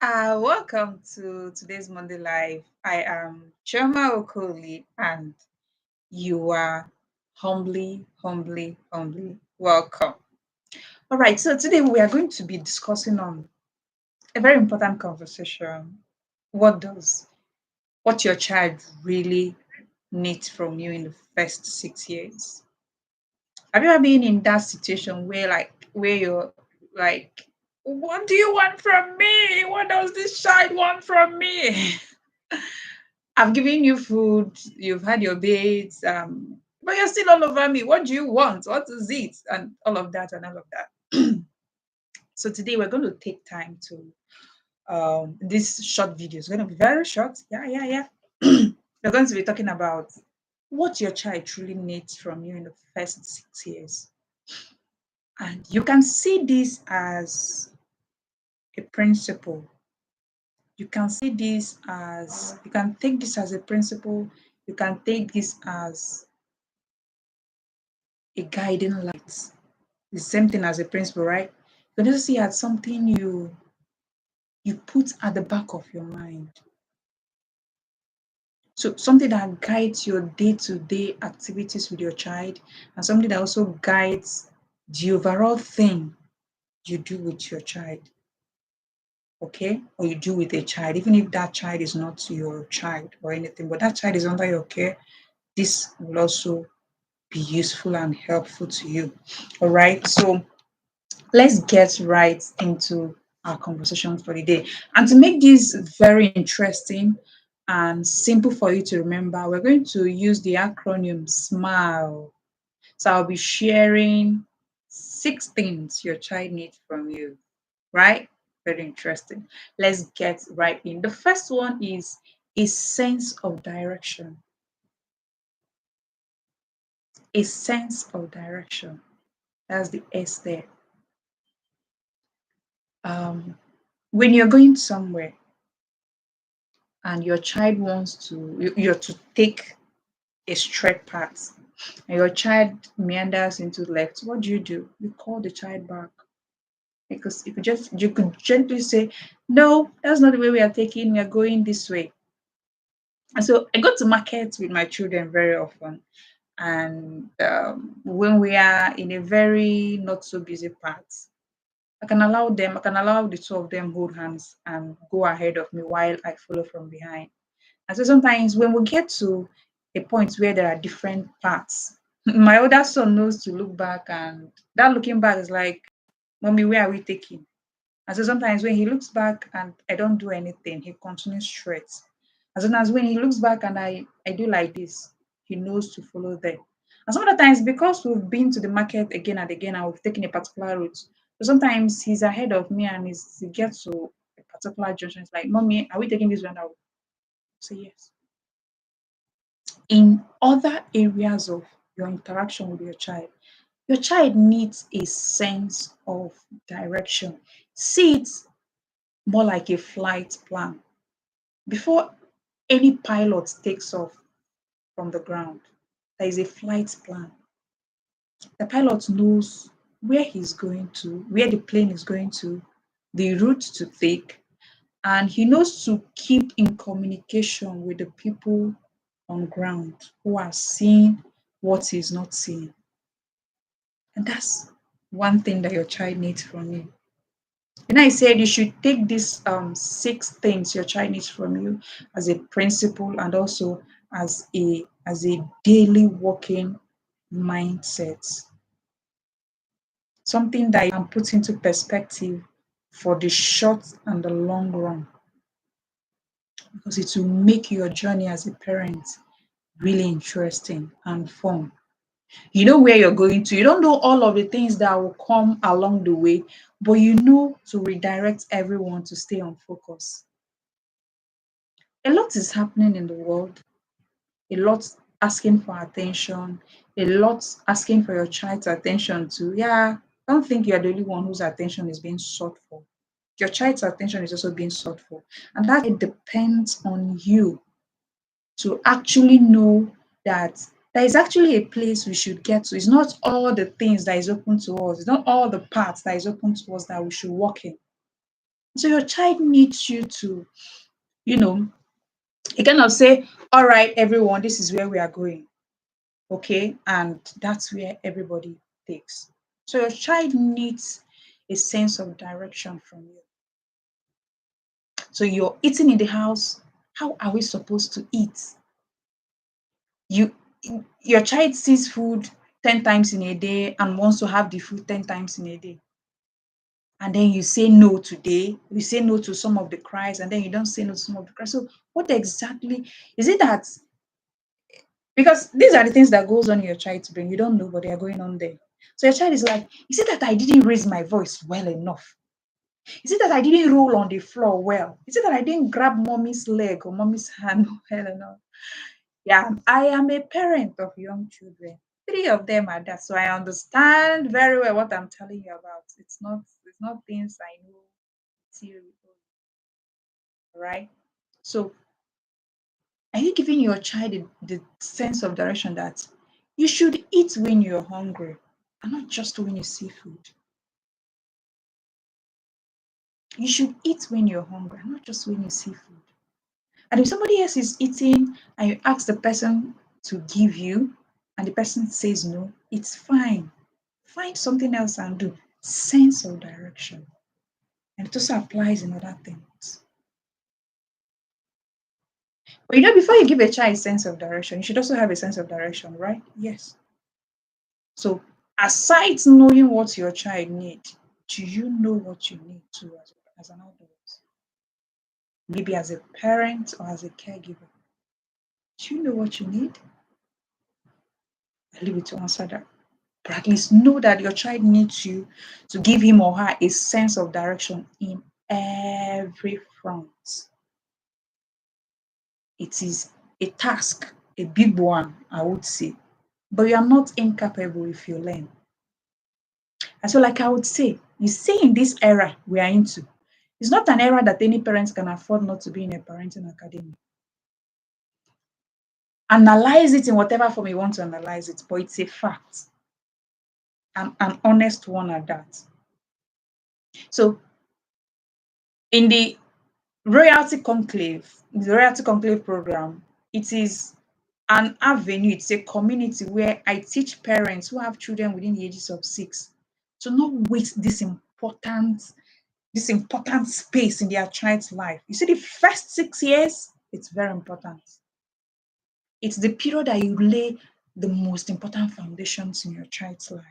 Welcome to today's Monday Live. I am Choma Okoli, and you are humbly welcome. All right, so today we are going to be discussing on a very important conversation. What does what your child really needs from you in the first 6 years? Have you ever been in that situation where you're like, what do you want from me? What does this child want from me? I've given you food, you've had your baits, but you're still all over me. What do you want? What is it? And all of that and all of that. So today we're going to take time to this short video is going to be very short. Yeah. We're going to be talking about what your child truly needs from you in the first 6 years. And you can see this as a principle. You can take this as a principle. You can take this as a guiding light. The same thing as a principle, right? You can also see it as something you put at the back of your mind. So something that guides your day-to-day activities with your child, and something that also guides the overall thing you do with your child. Okay? Or you do with a child, even if that child is not your child or anything, but that child is under your care, this will also be useful and helpful to you. All right. So let's get right into our conversation for the day. And to make this very interesting and simple for you to remember, we're going to use the acronym SMILE. So I'll be sharing 6 things your child needs from you, right? Very interesting. Let's get right in. The first one is a sense of direction. A sense of direction. That's the S there. When you're going somewhere and your child wants you're to take a straight path and your child meanders into the left, what do? You call the child back because you could gently say, no, that's not the way we are taking, we are going this way. And so I go to market with my children very often. And when we are in a very not so busy part, I can allow the two of them hold hands and go ahead of me while I follow from behind. And so sometimes when we get to a point where there are different paths, my older son knows to look back, and that looking back is like, Mommy, where are we taking? And so sometimes when he looks back and I don't do anything, he continues straight. As soon as when he looks back and I do like this, he knows to follow there. And some of the times, because we've been to the market again and again and we've taken a particular route, so sometimes he's ahead of me and he gets to a particular junction. It's like, Mommy, are we taking this one? I'll say yes. In other areas of your interaction with your child needs a sense of direction. See it more like a flight plan. Before any pilot takes off from the ground, there is a flight plan. The pilot knows where he's going to, where the plane is going to, the route to take, and he knows to keep in communication with the people on ground who are seeing what he's not seeing. And that's one thing that your child needs from you. And I said you should take these 6 things your child needs from you as a principle and also as a daily working mindset. Something that you can put into perspective for the short and the long run. Because it will make your journey as a parent really interesting and fun. You know where you're going to. You don't know all of the things that will come along the way, but you know to redirect everyone to stay on focus. A lot is happening in the world, a lot asking for attention, a lot asking for your child's attention too. Yeah, don't think you're the only one whose attention is being sought for. Your child's attention is also being sought for. And that it depends on you to actually know that there is actually a place we should get to. It's not all the things that is open to us. It's not all the paths that is open to us that we should walk in. So your child needs you to, you know, you cannot say, all right, everyone, this is where we are going. Okay. And that's where everybody takes. So your child needs a sense of direction from you. So you're eating in the house. How are we supposed to eat? You your child sees food 10 times in a day and wants to have the food 10 times in a day. And then you say no today, you say no to some of the cries, and then you don't say no to some of the cries. So what exactly is it that, because these are the things that goes on in your child's brain. You don't know, but they are going on there. So your child is like, is it that I didn't raise my voice well enough? Is it that I didn't roll on the floor well? Is it that I didn't grab mommy's leg or mommy's hand well enough? Yeah, I am a parent of young children. Three of them are that. So I understand very well what I'm telling you about. It's not things I know theory, right? So are you giving your child the sense of direction that you should eat when you're hungry and not just when you see food? You should eat when you're hungry and not just when you see food. And if somebody else is eating and you ask the person to give you and the person says no, it's fine. Find something else and do. Sense of direction. And it also applies in other things. But before you give a child a sense of direction, you should also have a sense of direction, right? Yes. So aside knowing what your child needs, do you know what you need to as an adult? Maybe as a parent or as a caregiver. Do you know what you need? I leave it to answer that. But at least know that your child needs you to give him or her a sense of direction in every front. It is a task, a big one, I would say. But you are not incapable if you learn. And so, like I would say, you see, in this era we are into, it's not an era that any parents can afford not to be in a parenting academy. Analyze it in whatever form you want to analyze it, but it's a fact, an honest one at that. So, in the Royalty Conclave program, it is an avenue, it's a community where I teach parents who have children within the ages of 6 to not waste this important space in their child's life. You see, the first 6 years, it's very important. It's the period that you lay the most important foundations in your child's life,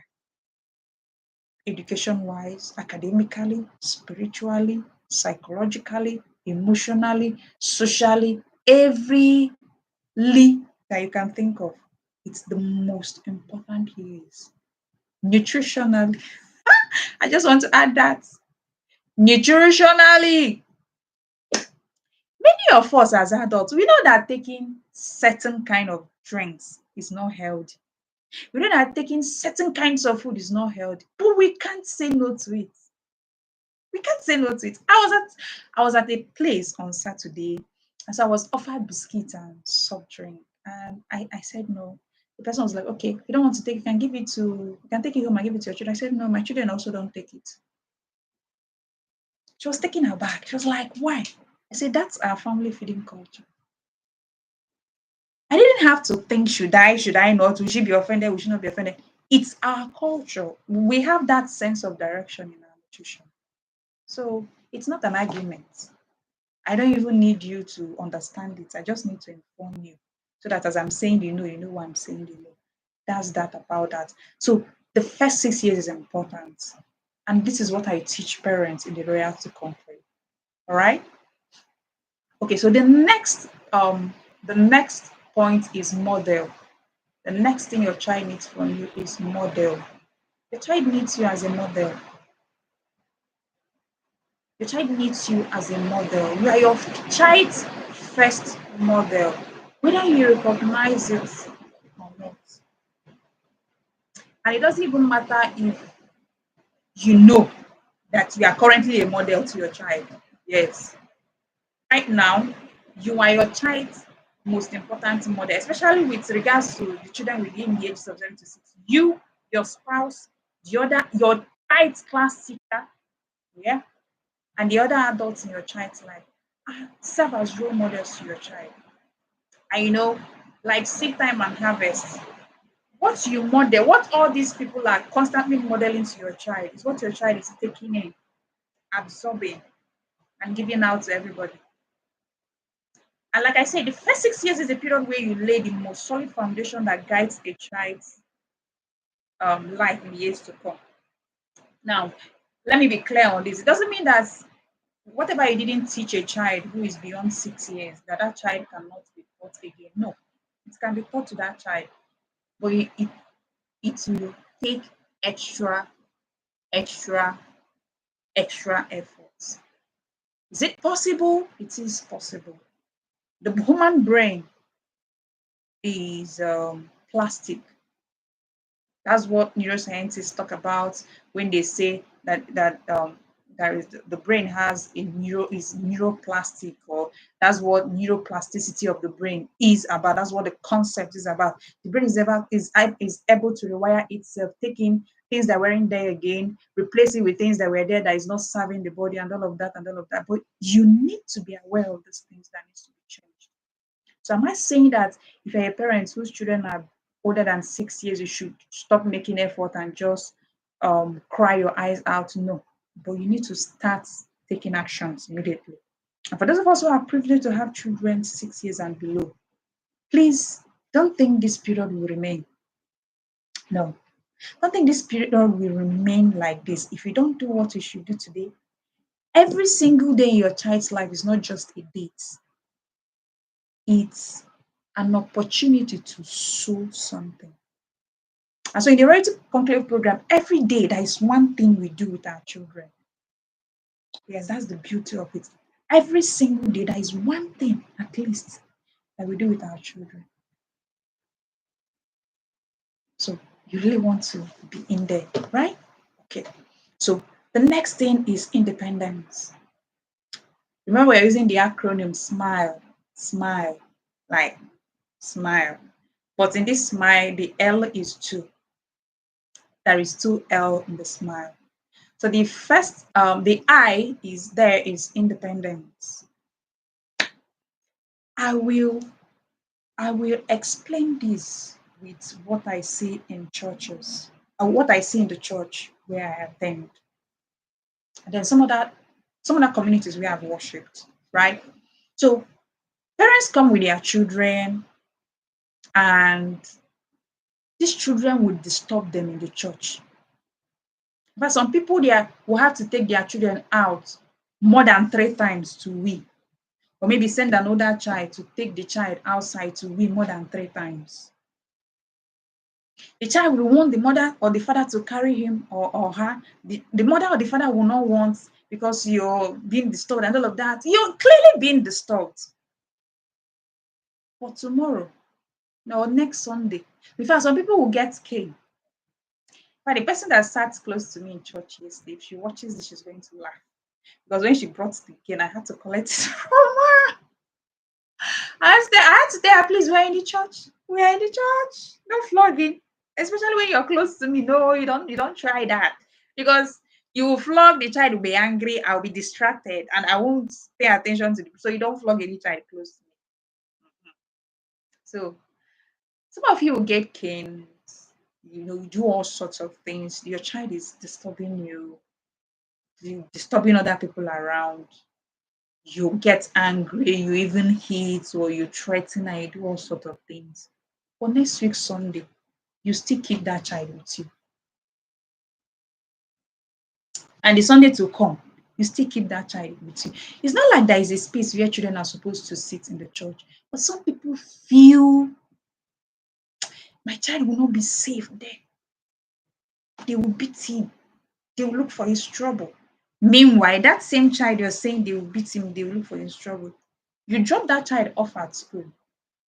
education wise, academically, spiritually, psychologically, emotionally, socially, every that you can think of. It's the most important years. Nutritionally, I just want to add that. Nutritionally, many of us as adults, we know that taking certain kind of drinks is not healthy. We know that taking certain kinds of food is not healthy, but we can't say no to it. We can't say no to it. I was at a place on Saturday, and so I was offered biscuits and soft drink, and I said no. The person was like, okay, if you don't want to take, you can take it home and give it to your children. I said no, my children also don't take it. She was taking her back. She was like, why? I said that's our family feeding culture. I didn't have to think, should I not? We should be offended, we should not be offended. It's our culture. We have that sense of direction in our nutrition. So it's not an argument. I don't even need you to understand it. I just need to inform you so that as I'm saying, you know what I'm saying, you know. That's that about that. So the first 6 years is important. And this is what I teach parents in the Royalty Conference. All right. Okay, so the next point is model. The next thing your child needs from you is model. Your child needs you as a model. Your child needs you as a model. You are your child's first model, whether you recognize it or not. And it doesn't even matter if you know that you are currently a model to your child. Yes. Right now, you are your child's most important model, especially with regards to the children within the ages of 0 to 6. You, your spouse, your child's class teacher, yeah, and the other adults in your child's life. Serve as role models to your child. And like seed time and harvest, what you model, what all these people are constantly modeling to your child is what your child is taking in, absorbing, and giving out to everybody. And like I said, the first 6 years is a period where you lay the most solid foundation that guides a child's life in the years to come. Now, let me be clear on this. It doesn't mean that whatever you didn't teach a child who is beyond 6 years, that child cannot be taught again. No, it can be taught to that child, but it will take extra, extra, extra efforts. Is it possible? It is possible. The human brain is plastic. That's what neuroscientists talk about when they say that there is the brain has a is neuroplastic, or that's what neuroplasticity of the brain is about. That's what the concept is about. The brain is able to rewire itself, taking things that weren't there again, replace it with things that were there that is not serving the body, and all of that and all of that. But you need to be aware of these things that needs to be changed. So am I saying that if you're a parent whose children are older than 6 years, you should stop making effort and just cry your eyes out? No. But you need to start taking actions immediately. And for those of us who are privileged to have children 6 years and below, please don't think this period will remain. No. Don't think this period will remain like this. If you don't do what you should do today, every single day in your child's life is not just a date. It's an opportunity to sow something. And so in the Reality Conclave program, every day there is one thing we do with our children. Yes, that's the beauty of it. Every single day there is one thing at least that we do with our children. So you really want to be in there, right? Okay. So the next thing is independence. Remember, we're using the acronym SMILE, SMILE, like smile. But in this smile, the L is two. There is two L in the smile. So the first, the I is there is independence. I will, I will explain this with what I see in churches, or what I see in the church where I attend. And then some other communities we have worshipped, right? So parents come with their children, and these children will disturb them in the church. But some people there will have to take their children out more than 3 times to wee, or maybe send an older child to take the child outside to wee more than 3 times. The child will want the mother or the father to carry him or her. The mother or the father will not want, because you're being disturbed and all of that. You're clearly being disturbed. For tomorrow or next Sunday. In fact, some people will get cane. But the person that sat close to me in church yesterday, if she watches this, she's going to laugh. Because when she brought the cane, I had to collect it from her. I had to tell her, please, we're in the church. We're in the church. No flogging. Especially when you're close to me. No, you don't try that. Because you will flog, the child will be angry, I'll be distracted, and I won't pay attention to it. So you don't flog any child close to me. So some of you will get canes, you do all sorts of things. Your child is disturbing you disturbing other people around. You get angry, you even hit, or you threaten, and you do all sorts of things. But next week, Sunday, you still keep that child with you. And the Sunday to come, you still keep that child with you. It's not like there is a space where children are supposed to sit in the church. But some people feel my child will not be safe there. They will beat him. They will look for his trouble. Meanwhile, that same child you're saying they will beat him, they will look for his trouble. You drop that child off at school,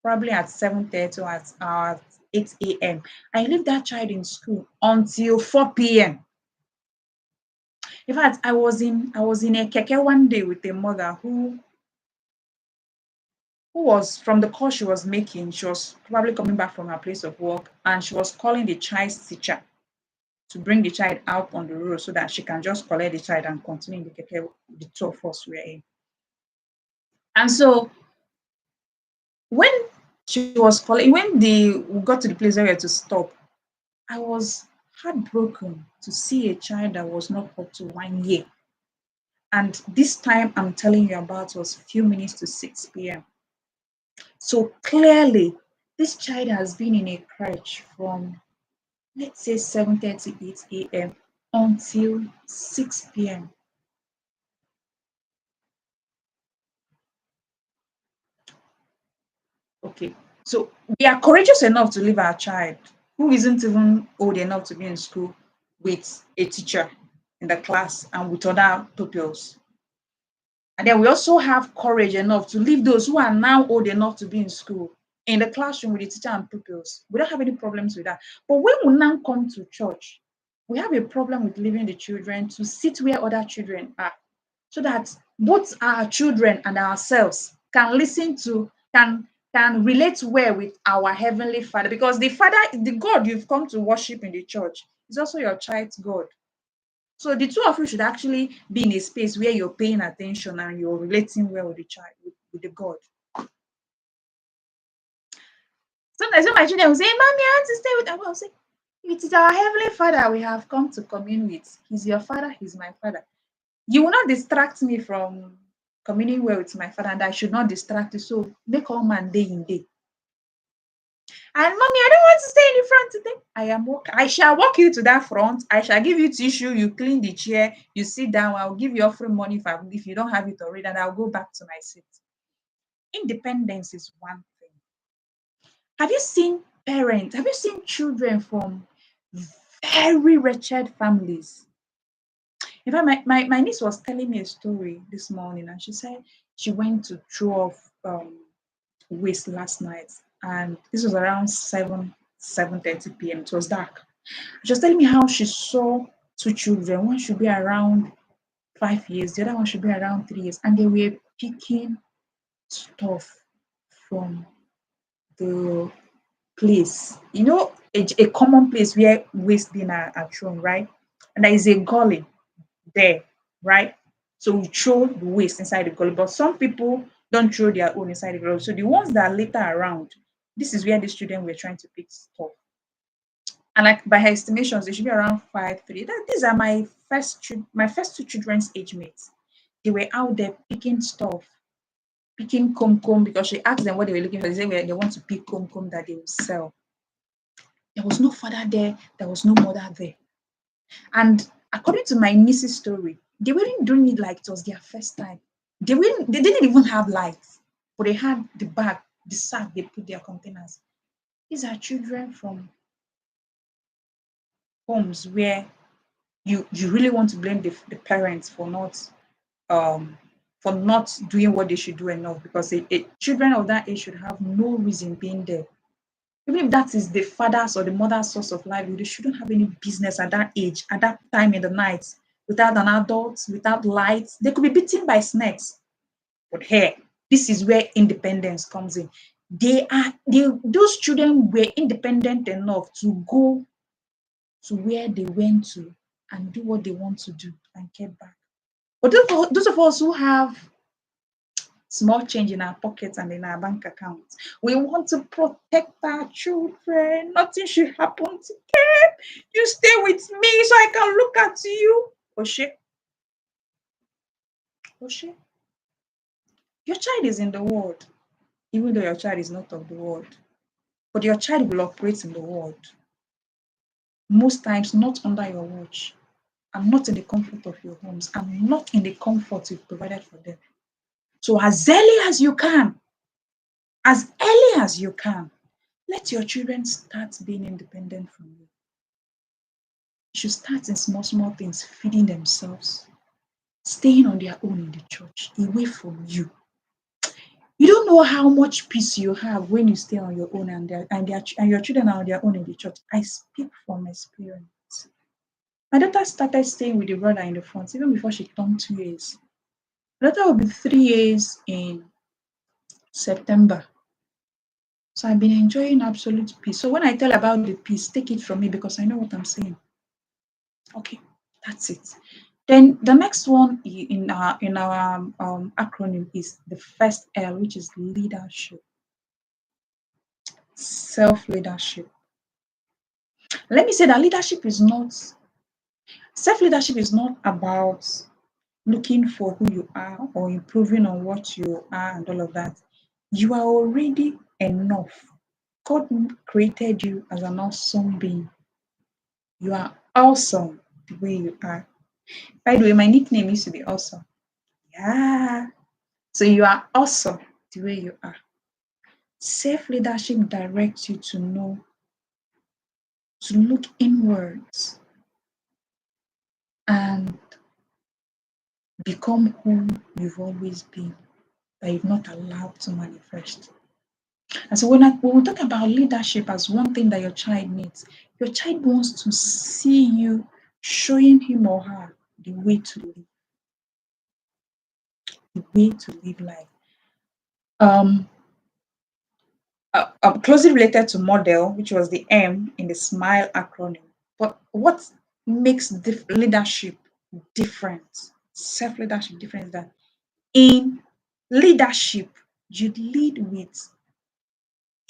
probably at 7:30 or at 8 a.m. and you leave that child in school until 4 p.m. In fact, I was in a keke one day with a mother who was from the call she was making. She was probably coming back from her place of work, and she was calling the child's teacher. to bring the child out on the road so that she can just collect the child and continue in the keke the two of us were in. And so when she was calling, when we got to the place where we had to stop, I was heartbroken to see a child that was not up to 1 year. And this time I'm telling you about was a few minutes to 6 p.m. So clearly, this child has been in a crèche from, let's say, 7:30, 8 a.m. until 6 p.m. Okay. So we are courageous enough to leave our child who isn't even old enough to be in school with a teacher in the class and with other pupils. And then we also have courage enough to leave those who are now old enough to be in school in the classroom with the teacher and pupils. We don't have any problems with that. But when we now come to church, we have a problem with leaving the children to sit where other children are, so that both our children and ourselves can listen to, can relate well with our heavenly Father, because the Father, the God you've come to worship in the church, is also your child's God. So the two of you should actually be in a space where you're paying attention and you're relating well with the child, with the God. Sometimes when my children will say, Mommy, I want to stay with, I will say, it is our heavenly Father we have come to commune with. He's your Father, he's my Father. You will not distract me from communing well with my Father, and I should not distract you. So make all man day in day. And Mommy, I don't want to stay in the front today. I shall walk you to that front. I shall give you tissue. You clean the chair. You sit down. I'll give you offering money if you don't have it already, and I'll go back to my seat. Independence is one thing. Have you seen parents? Have you seen children from very wretched families? In fact, my niece was telling me a story this morning, and she said she went to throw off waste last night, and this was around 7:30 p.m. It was dark. She was telling me how she saw two children. One should be around 5 years, the other one should be around 3 years, and they were picking stuff from the place. You know, a common place where waste bin are thrown, right? And there is a gully there, right? So we throw the waste inside the gully, but some people don't throw their own inside the gully. So the ones that are later around, this is where these children were trying to pick stuff. And like by her estimations, they should be around 5, 3. These are my first two children's age mates. They were out there picking stuff, picking comb because she asked them what they were looking for. They said they want to pick comb that they will sell. There was no father there, there was no mother there. And according to my niece's story, they weren't doing it like it was their first time. They didn't even have lights, but they had the bag, the sack they put their containers. These are children from homes where you really want to blame the parents um for not doing what they should do enough, because children of that age should have no reason being there. Even if that is the father's or the mother's source of livelihood, they shouldn't have any business at that age, at that time in the night, without an adult, without lights. They could be bitten by snakes. But here, this is where independence comes in. Those children were independent enough to go to where they went to and do what they want to do and get back. But those of us who have small change in our pockets and in our bank accounts, we want to protect our children. Nothing should happen to them. You stay with me so I can look at you. Oshe, Oshe, your child is in the world, even though your child is not of the world. But your child will operate in the world. Most times, not under your watch, and not in the comfort of your homes, and not in the comfort you've provided for them. So as early as you can, let your children start being independent from you. You should start in small, small things, feeding themselves, staying on their own in the church, away from you. You don't know how much peace you have when you stay on your own and your children are on their own in the church. I speak from experience. My daughter started staying with the brother in the front even before she turned 2 years. My daughter will be 3 years in September. So I've been enjoying absolute peace. So when I tell about the peace, take it from me because I know what I'm saying. Okay, that's it. Then the next one in our acronym is the first L, which is leadership, self leadership. Let me say that self leadership is not about looking for who you are or improving on what you are and all of that. You are already enough. God created you as an awesome being. You are awesome the way you are. By the way, my nickname used to be awesome. Yeah. So you are awesome the way you are. Self leadership directs you to know, to look inwards and become who you've always been, that you've not allowed to manifest. And so when we talk about leadership as one thing that your child needs, your child wants to see you showing him or her the way to live life. Um, closely related to model, which was the M in the SMILE acronym. But what makes leadership different, self leadership different, is that in leadership, you lead with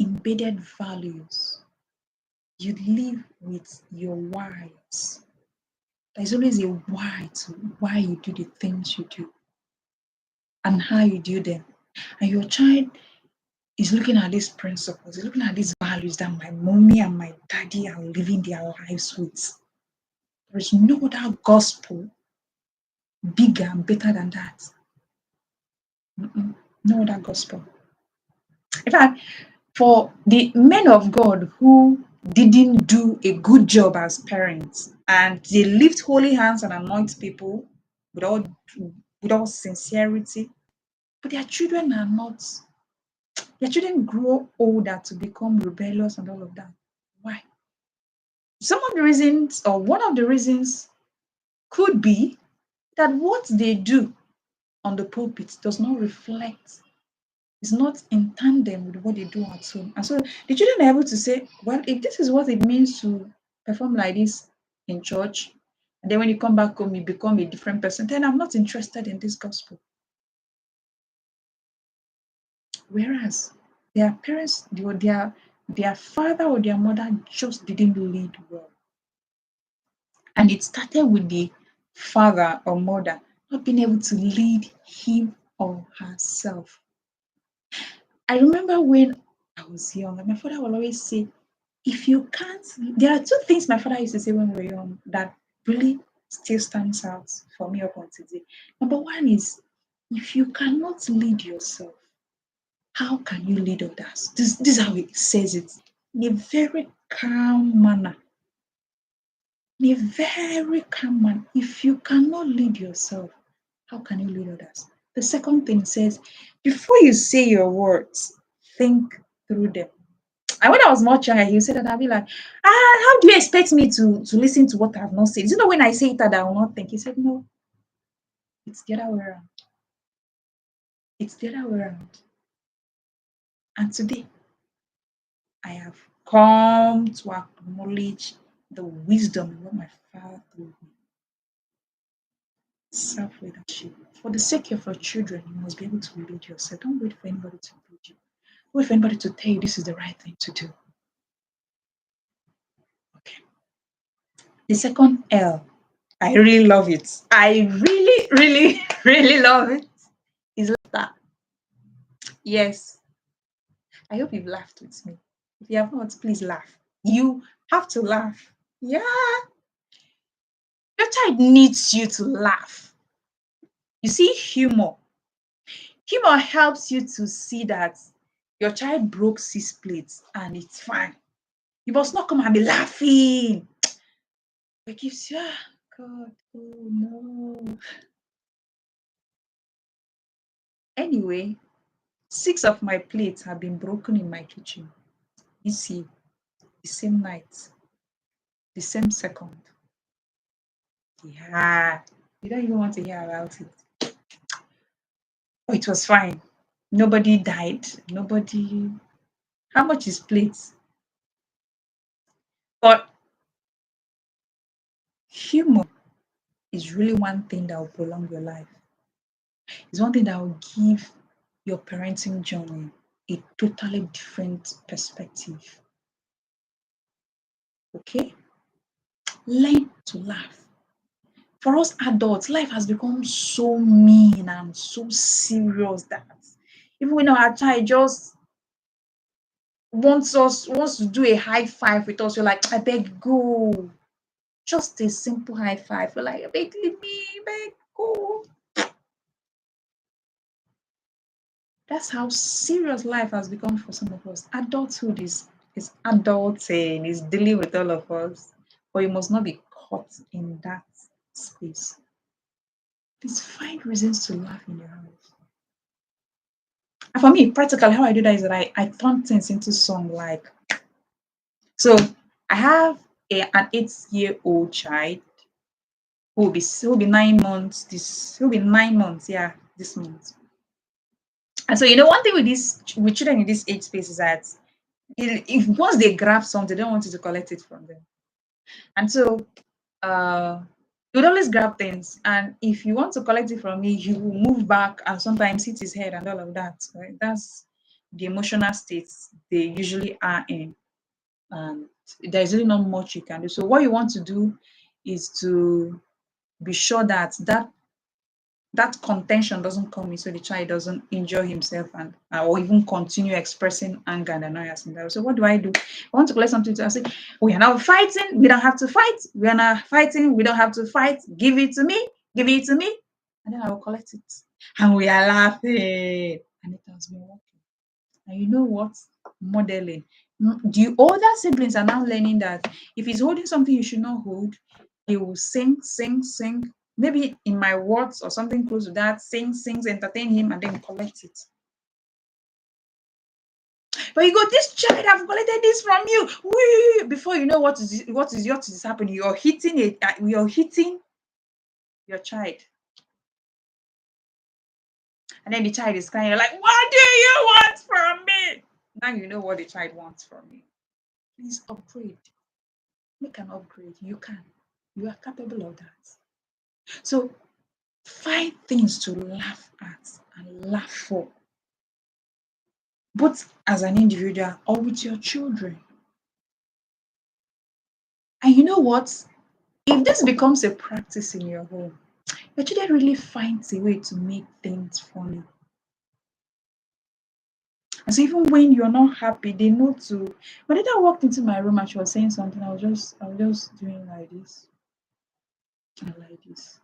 embedded values, you live with your whys. There's always a why to why you do the things you do and how you do them. And your child is looking at these principles, is looking at these values that my mommy and my daddy are living their lives with. There is no other gospel bigger and better than that. No other gospel. In fact, for the men of God who didn't do a good job as parents and they lift holy hands and anoint people without without sincerity, but their children grow older to become rebellious and all of that. Why? Some of the reasons, or one of the reasons, could be that what they do on the pulpit does not reflect, is not in tandem with what they do at home. And so the children are able to say, well, if this is what it means to perform like this in church, and then when you come back home, you become a different person, then I'm not interested in this gospel. Whereas their parents, their father or their mother just didn't lead well. And it started with the father or mother not being able to lead him or herself. I remember when I was young, and my father will always say, if you can't, there are two things my father used to say when we were young that really still stands out for me up until today. Number one is, if you cannot lead yourself, how can you lead others? This is how he says it in a very calm manner. In a very calm manner. If you cannot lead yourself, how can you lead others? The second thing says, before you say your words, think through them. And when I was much younger, he said that I'd be like, how do you expect me to listen to what I have not said? Is it not when I say it that I will not think? He said, no, it's the other way around. It's the other way around. And today, I have come to acknowledge the wisdom of what my father told me. Self leadership. For the sake of your children, you must be able to lead yourself. Don't wait for anybody to lead you. Wait for anybody to tell you this is the right thing to do. Okay. The second L, I really love it. I really, really, really love it. Is laughter. Yes. I hope you've laughed with me. If you have not, please laugh. You have to laugh. Yeah. Your child needs you to laugh. You see, humor helps you to see that your child broke 6 plates and it's fine. You must not come and be laughing. It gives you, God, oh no. Anyway, 6 of my plates have been broken in my kitchen. You see, the same night, the same second. Yeah, you don't even want to hear about it. Oh, it was fine. Nobody died. Nobody. How much is plates? But Humor is really one thing that will prolong your life. It's one thing that will give your parenting journey a totally different perspective. Okay? Learn to laugh. For us adults, life has become so mean and so serious that even when our child just wants to do a high five with us, you're like, I beg go. Just a simple high five. You're like, I beg leave me, beg go. That's how serious life has become for some of us. Adulthood is adulting, is dealing with all of us. But you must not be caught in that space. Please find reasons to laugh in your house. And for me, practically, how I do that is that I turn things into song. Like, so I have an 8-year-old child who will be 9 months. Who will be 9 months, yeah, this month. And so one thing with with children in this age space is that if once they grab something, they don't want you to collect it from them. And so you would always grab things. And if you want to collect it from me, you will move back and sometimes hit his head and all of that. Right? That's the emotional states they usually are in. And there's really not much you can do. So what you want to do is to be sure that that contention doesn't come in, so the child doesn't injure himself and or even continue expressing anger and annoyance in that. So what do? I want to collect something. I say, we are now fighting. We don't have to fight. We are not fighting. We don't have to fight. Give it to me. Give it to me. And then I will collect it. And we are laughing. And it has been working. And you know what? Modeling. The older siblings are now learning that if he's holding something you should not hold, he will sing, sing, sing. Maybe in my words or something close to that, sing, sings, entertain him, and then collect it. But you go, this child have collected this from you. Wee! Before you know what is happening, you're hitting it. You're hitting your child, and then the child is crying. You're like, what do you want from me? Now you know what the child wants from you. Please upgrade. Make an upgrade. You can. You are capable of that. So find things to laugh at and laugh for, both as an individual or with your children. And you know what? If this becomes a practice in your home, your children really finds a way to make things funny. And so even when you're not happy, they know to. When Ada walked into my room and she was saying something, I was just doing like this and like this.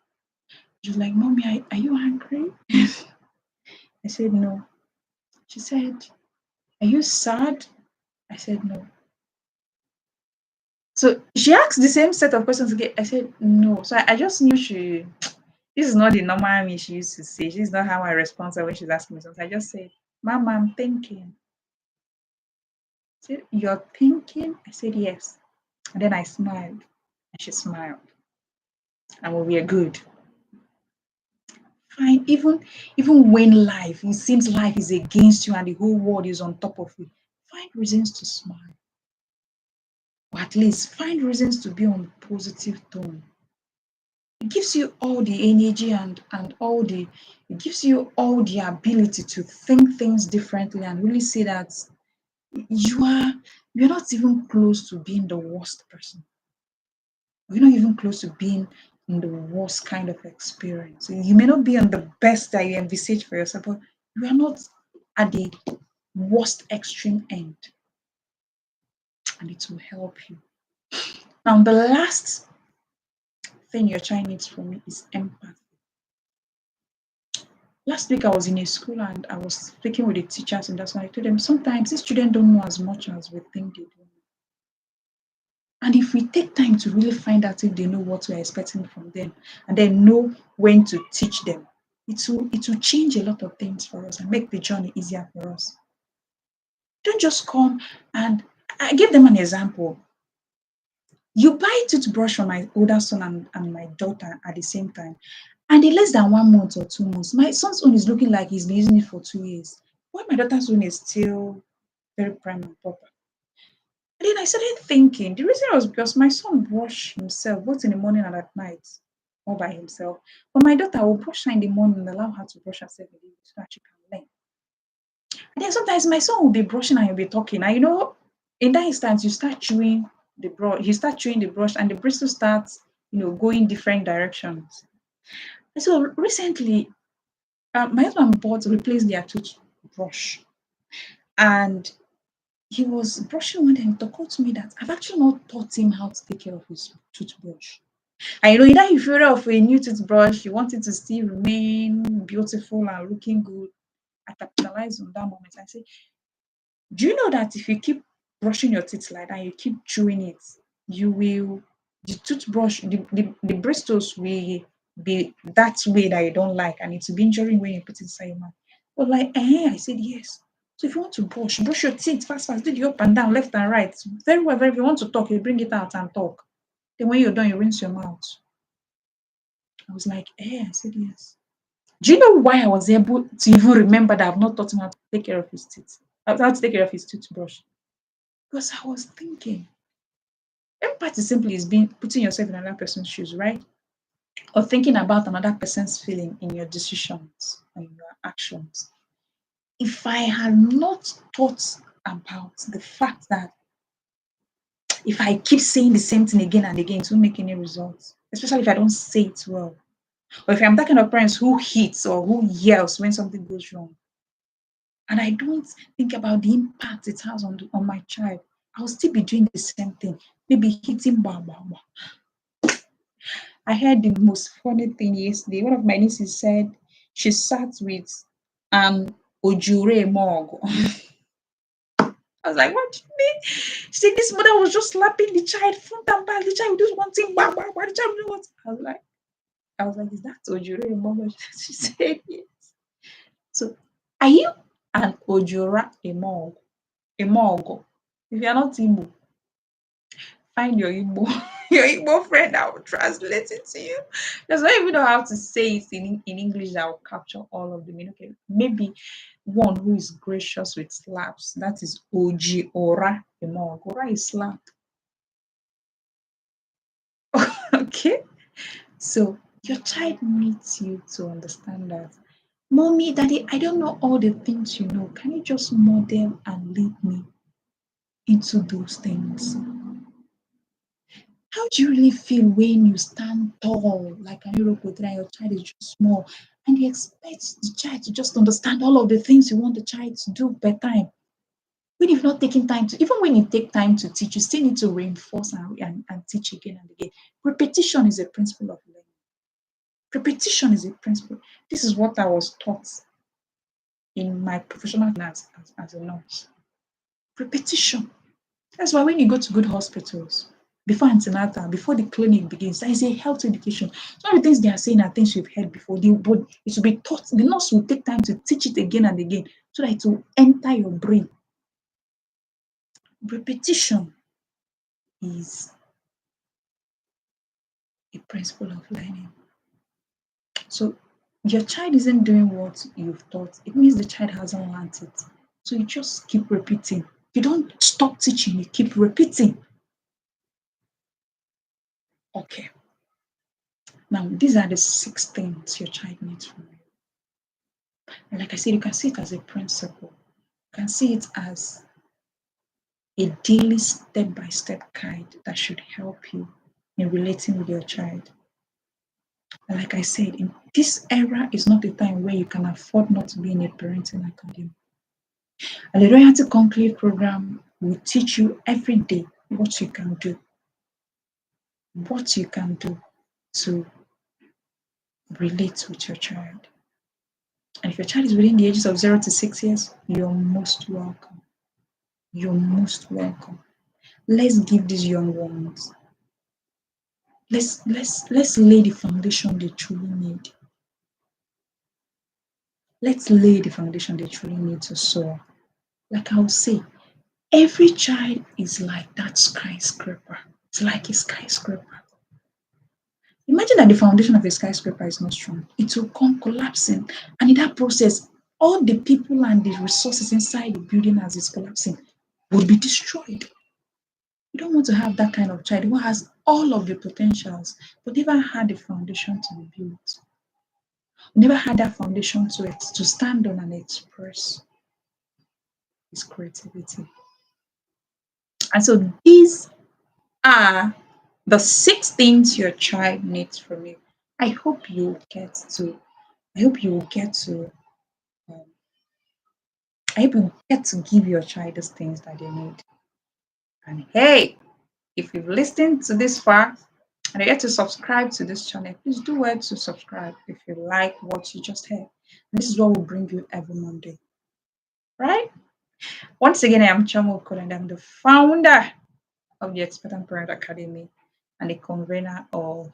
She was like, Mommy, are you angry? I said no. She said, Are you sad? I said no. So she asked the same set of questions again. I said no. So I just knew this is not the normal me she used to say. This is not how I respond to her when she's asking me something. I just said, Mama, I'm thinking. She said, You're thinking? I said yes. And then I smiled. And she smiled. And we were good. Fine. Even when it seems life is against you and the whole world is on top of you, find reasons to smile. Or at least find reasons to be on positive tone. It gives you all the energy and all the it gives you all the ability to think things differently and really see that you are you're not even close to being the worst person. You're not even close to being in the worst kind of experience. You may not be on the best that you envisage for yourself, but you are not at the worst extreme end, and it will help you. Now, the last thing your child needs from me is empathy. Last week I was in a school and I was speaking with the teachers, and that's when I told them sometimes these children don't know as much as we think they do. And if we take time to really find out if they know what we're expecting from them and then know when to teach them, it will change a lot of things for us and make the journey easier for us. Don't just come and I give them an example. You buy toothbrush for my older son and my daughter at the same time, and in less than 1 month or 2 months, my son's own is looking like he's been using it for 2 years. While my daughter's own is still very prime and proper. And then I started thinking the reason was because my son brushed himself both in the morning and at night, all by himself. But my daughter will brush her in the morning and allow her to brush herself in the evening so that she can learn. And then sometimes my son will be brushing and he'll be talking. And in that instance, you start chewing the brush, you start chewing the brush, and the bristle starts, going different directions. And so recently, my husband bought replaced their toothbrush, and he was brushing one day and it occurred to me that I've actually not taught him how to take care of his toothbrush. And either you feel of a new toothbrush, you want it to still remain beautiful and looking good. I capitalize on that moment. I say, do you know that if you keep brushing your teeth like that, you keep chewing it, you will the toothbrush, the bristles will be that way that you don't like, and it's be injuring when you put it inside your mouth. But like, I said yes. So if you want to brush your teeth fast, fast, do the up and down, left and right. Very well, very. If you want to talk, you bring it out and talk. Then when you're done, you rinse your mouth. I was like, I said yes. Do you know why I was able to even remember that I've not taught him how to take care of his teeth? How to take care of his toothbrush? Because I was thinking, empathy simply is being putting yourself in another person's shoes, right? Or thinking about another person's feeling in your decisions and your actions. If I had not thought about the fact that if I keep saying the same thing again and again, it won't make any results, especially if I don't say it well. Or if I'm that kind of parent who hits or who yells when something goes wrong, and I don't think about the impact it has on my child, I'll still be doing the same thing, maybe hitting bah, bah, bah. I heard the most funny thing yesterday. One of my nieces said she sat with an Ojure mug. I was like, what do you mean? She said this mother was just slapping the child front and back. The child would do one thing, bah, bah, bah. The child would do what? I was like, is that Ojure mug? She said yes. So are you an Ojura a mug? A mug? If you're not Igbo, find your Igbo your Igbo friend that will translate it to you. Because I don't even know how to say it in English that will capture all of them. Okay, maybe one who is gracious with slaps. That is Oji Ora Emo. Ora is slap. Okay. So your child needs you to understand that. Mommy, daddy, I don't know all the things you know. Can you just model and lead me into those things? How do you really feel when you stand tall like an Europe and your child is just small and you expect the child to just understand all of the things you want the child to do per time? When you've not taken time to, even when you take time to teach, you still need to reinforce and teach again and again. Repetition is a principle of learning. Repetition is a principle. This is what I was taught in my professional as a nurse. Repetition. That's why when you go to good hospitals, before antenatal, before the clinic begins, there is a health education. Some of the things they are saying are things you've heard before. But it will be taught. The nurse will take time to teach it again and again so that it will enter your brain. Repetition is a principle of learning. So your child isn't doing what you've taught. It means the child hasn't learned it. So you just keep repeating. You don't stop teaching, you keep repeating. Okay. Now, these are the 6 things your child needs from you. And like I said, you can see it as a principle. You can see it as a daily step-by-step guide that should help you in relating with your child. And like I said, in this era is not a time where you can afford not to be in a parenting academy. And the Royalty Conclave program will teach you every day what you can do to relate with your child. And if your child is within the ages of 0 to 6 years, you're most welcome. You're most welcome. Let's give these young ones. Let's lay the foundation they truly need. Let's lay the foundation they truly need to soar. Like I would say, every child is like that skyscraper. It's like a skyscraper. Imagine that the foundation of a skyscraper is not strong. It will come collapsing. And in that process, all the people and the resources inside the building as it's collapsing will be destroyed. You don't want to have that kind of child who has all of the potentials, but never had a foundation to be built, never had that foundation to stand on and express his creativity. And so these are the 6 things your child needs from you. I hope you get to. I hope you will get to. Um, I hope you get to give your child those things that they need. And hey, if you've listened to this far and you get to subscribe to this channel, please do well to subscribe if you like what you just heard. And this is what will bring you every Monday, right? Once again, I am Chamo Okolo and I'm the founder of the Expectant Parent Academy and the convener of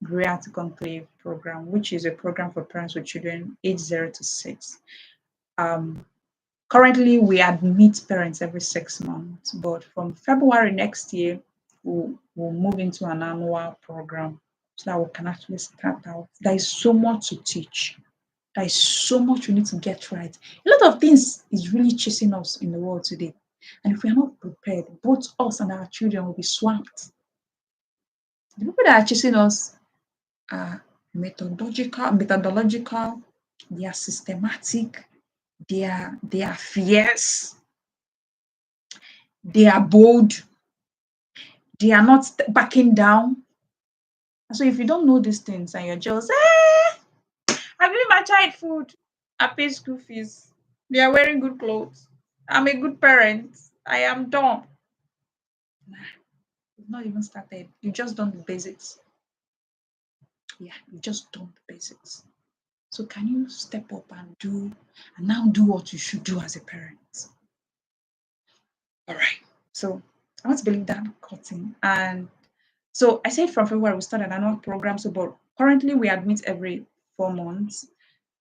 Great to Conclave program, which is a program for parents with children age 0 to 6. Um, Currently, we admit parents every 6 months, but from February next year, we'll move into an annual program so that we can actually start out. There is so much to teach. There is so much we need to get right. A lot of things is really chasing us in the world today. And if we are not prepared, both us and our children will be swamped. The people that are chasing us are methodological, they are systematic, they are fierce, they are bold, they are not backing down. So if you don't know these things and you're just, I'm giving my child food, I pay school fees, they are wearing good clothes, I'm a good parent, I am dumb. Nah, you've not even started. You just done the basics. Yeah, you just done the basics. So can you step up and now do what you should do as a parent? All right. So I want to believe that cutting. And so I said from February we started another program. So but currently we admit every 4 months.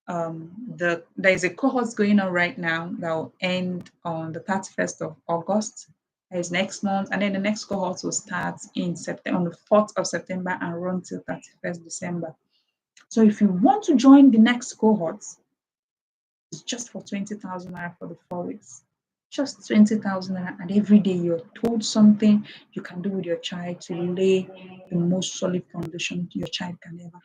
There is a cohort going on right now that will end on the 31st of August. That is next month, and then the next cohort will start in September on the 4th of September and run till 31st December. So if you want to join the next cohort, it's just for 20,000 naira for the 4 weeks. Just 20,000 naira, and every day you're told something you can do with your child to lay the most solid foundation your child can ever have.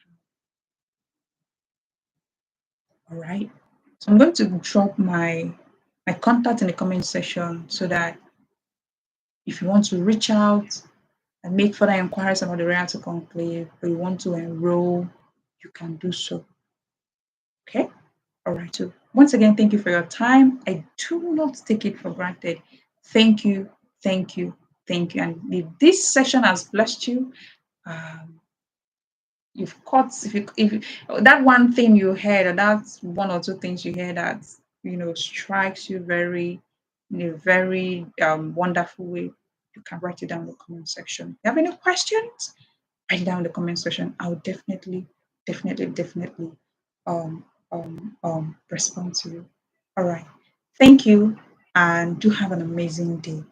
All right. So I'm going to drop my contact in the comment section so that if you want to reach out and make further inquiries about the Reality Conclave or you want to enroll, you can do so. Okay? All right. So once again, thank you for your time. I do not take it for granted. Thank you, thank you, thank you. And if this session has blessed you, um, you've caught if that one thing you heard, or that's one or two things you heard that strikes you very in a very wonderful way, you can write it down in the comment section. If you have any questions, write it down in the comment section. I'll definitely um respond to you. All right. Thank you and do have an amazing day.